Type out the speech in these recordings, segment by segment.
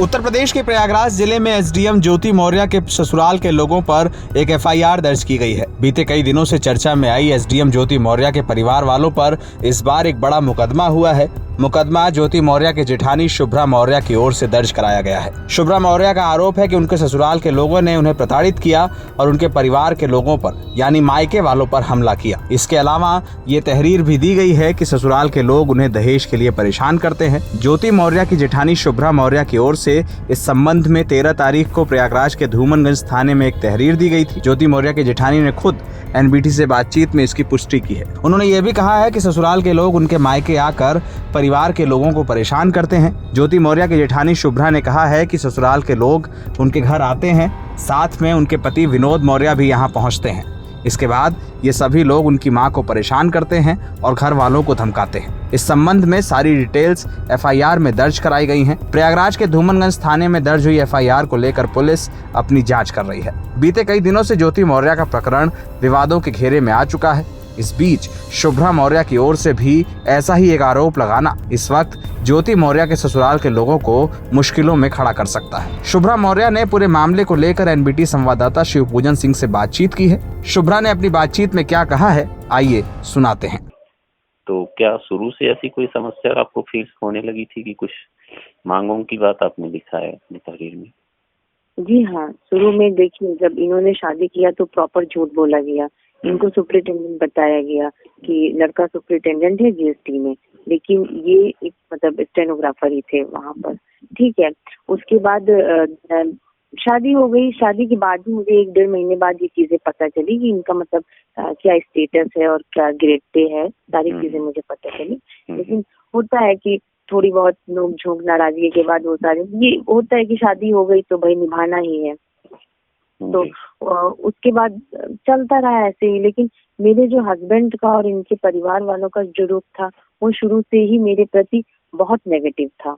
उत्तर प्रदेश के प्रयागराज जिले में एसडीएम ज्योति मौर्य के ससुराल के लोगों पर एक एफआईआर दर्ज की गई है। बीते कई दिनों से चर्चा में आई एसडीएम ज्योति मौर्य के परिवार वालों पर इस बार एक बड़ा मुकदमा हुआ है। मुकदमा ज्योति मौर्य के जेठानी शुभ्रा मौर्य की ओर से दर्ज कराया गया है। शुभ्रा मौर्य का आरोप है कि उनके ससुराल के लोगों ने उन्हें प्रताड़ित किया और उनके परिवार के लोगों पर यानी मायके वालों पर हमला किया। इसके अलावा ये तहरीर भी दी गई है कि ससुराल के लोग उन्हें दहेज के लिए परेशान करते हैं। ज्योति मौर्य की जेठानी शुभ्रा मौर्य की ओर से इस संबंध में 13 तारीख को प्रयागराज के धूमनगंज थाने में एक तहरीर दी गई थी। ज्योति मौर्य की जेठानी ने खुद एनबीटी से बातचीत में इसकी पुष्टि की है। उन्होंने ये भी कहा है कि ससुराल के लोग उनके मायके आकर परिवार के लोगों को परेशान करते हैं। ज्योति मौर्य की जेठानी शुभ्रा ने कहा है कि ससुराल के लोग उनके घर आते हैं, साथ में उनके पति विनोद मौर्य भी यहाँ पहुँचते हैं। इसके बाद ये सभी लोग उनकी मां को परेशान करते हैं और घर वालों को धमकाते हैं। इस संबंध में सारी डिटेल्स एफआईआर में दर्ज कराई गई हैं। प्रयागराज के धूमनगंज थाने में दर्ज हुई एफआईआर को लेकर पुलिस अपनी जांच कर रही है। बीते कई दिनों से ज्योति मौर्य का प्रकरण विवादों के घेरे में आ चुका है। इस बीच शुभ्रा मौर्य की ओर से भी ऐसा ही एक आरोप लगाना इस वक्त ज्योति मौर्य के ससुराल के लोगों को मुश्किलों में खड़ा कर सकता है। शुभ्रा मौर्य ने पूरे मामले को लेकर एनबीटी संवाददाता शिवपूजन सिंह से बातचीत की है। शुभ्रा ने अपनी बातचीत में क्या कहा है, आइए सुनाते हैं। तो क्या शुरू से ऐसी कोई समस्या आपको फील होने लगी थी कि कुछ मांगों की बात आपने लिखा है अपनी तहरीर में? जी हाँ, शुरू में देखिए जब इन्होंने शादी किया तो प्रॉपर झूठ बोला गया। इनको सुपरिटेंडेंट बताया गया कि लड़का सुपरिटेंडेंट है जीएसटी में, लेकिन ये एक मतलब स्टेनोग्राफर ही थे वहाँ पर। ठीक है, उसके बाद शादी हो गई। शादी के बाद भी मुझे 1-1.5 महीने बाद ये चीजें पता चली कि इनका मतलब क्या स्टेटस है और क्या ग्रेड पे है, सारी चीजें मुझे पता चली। लेकिन होता है कि थोड़ी बहुत नोक झोंक नाराजगी के बाद वो सारे ये होता है कि शादी हो गई तो भाई निभाना ही है। तो उसके बाद चलता रहा ऐसे ही। लेकिन मेरे जो हस्बैंड का और इनके परिवार वालों का जो रुख था वो शुरू से ही मेरे प्रति बहुत नेगेटिव था।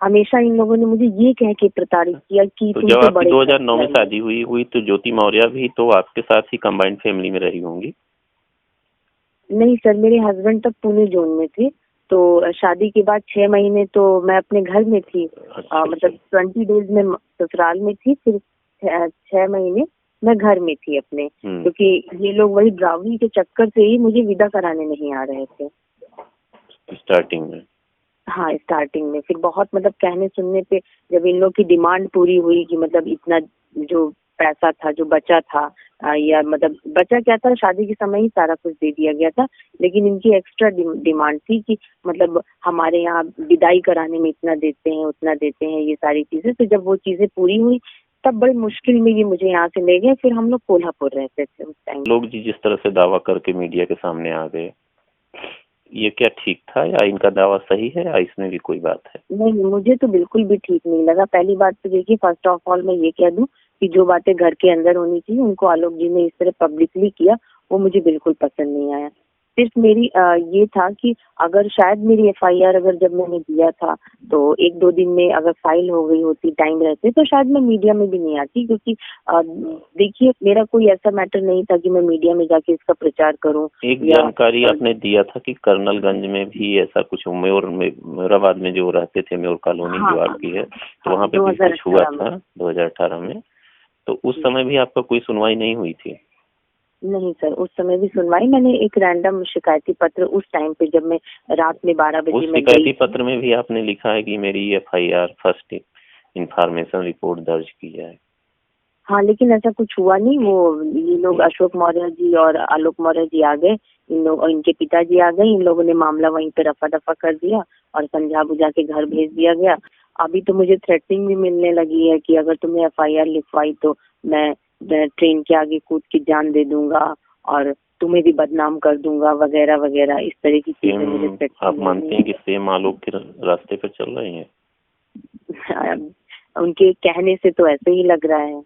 हमेशा इन लोगों ने मुझे ये कह के प्रताड़ित किया कि तो जब आपकी 2009 में शादी हुई तो ज्योति मौर्य भी तो आपके साथ ही कंबाइंड फैमिली में रही होंगी? नहीं सर, मेरे हस्बैंड तक पुणे जोन में थे। तो शादी के बाद 6 महीने तो मैं अपने घर में थी। मतलब 20 डेज में ससुराल में थी, फिर 6 महीने मैं घर में थी अपने, क्योंकि ये लोग वही ड्रावरी के चक्कर से ही मुझे विदा कराने नहीं आ रहे थे स्टार्टिंग में। हाँ, स्टार्टिंग में। फिर बहुत मतलब कहने सुनने पे जब इन लोग की डिमांड पूरी हुई कि मतलब इतना जो पैसा था जो बचा था या मतलब बचा क्या था, शादी के समय ही सारा कुछ दे दिया गया था, लेकिन इनकी एक्स्ट्रा डिमांड थी कि मतलब हमारे यहाँ विदाई कराने में इतना देते हैं उतना देते हैं, ये सारी चीजें। तो जब वो चीजें पूरी हुई तब बड़ी मुश्किल में ये मुझे यहाँ से ले गए। फिर हम लोग कोल्हापुर रहते थे उस टाइम। लोग जिस तरह से दावा करके मीडिया के सामने आ गए, ये क्या ठीक था या इनका दावा सही है या इसमें भी कोई बात है? नहीं, मुझे तो बिल्कुल भी ठीक नहीं लगा। पहली बात तो देखिए, फर्स्ट ऑफ ऑल मैं ये कह दूं कि जो बातें घर के अंदर होनी चाहिए उनको आलोक जी ने इस तरह पब्लिकली किया, वो मुझे बिल्कुल पसंद नहीं आया। सिर्फ मेरी ये था कि अगर शायद मेरी एफआईआर अगर जब मैंने दिया था तो 1-2 दिन में अगर फाइल हो गई होती टाइम रहते तो शायद मैं मीडिया में भी नहीं आती, क्योंकि देखिए मेरा कोई ऐसा मैटर नहीं था कि मैं मीडिया में जाके इसका प्रचार करूं। एक जानकारी आपने दिया था कि कर्नलगंज में भी ऐसा कुछ मेराबाद में जो रहते थे मेयर कॉलोनी जो आपकी है, तो वहाँ पे भी कुछ हुआ था 2018 में। तो उस समय भी आपका कोई सुनवाई नहीं हुई थी? नहीं सर, उस समय भी सुनवाई, मैंने एक रैंडम शिकायती पत्र उस टाइम पे जब मैं रात में 12 बजे उस शिकायती पत्र में भी आपने लिखा है कि मेरी एफआईआर फर्स्ट इंफॉर्मेशन रिपोर्ट दर्ज की जाए। हाँ, लेकिन ऐसा कुछ हुआ नहीं। वो ये लोग अशोक मौर्य जी और आलोक मौर्य जी आ गए, इन लोग और इनके पिताजी आ गए। इन लोगों ने मामला वहीं पे रफा दफा कर दिया और समझा बुझा के घर भेज दिया गया। अभी तो मुझे थ्रेटनिंग भी मिलने लगी है कि अगर तुमने एफआईआर लिखवाई तो मैं ट्रेन के आगे कूद की जान दे दूंगा और तुम्हें भी बदनाम कर दूंगा वगैरह वगैरह, इस तरह की चीजें मुझे। आप मानते हैं कि सेम आलोक के रास्ते पे चल रहे हैं? उनके कहने से तो ऐसे ही लग रहा है।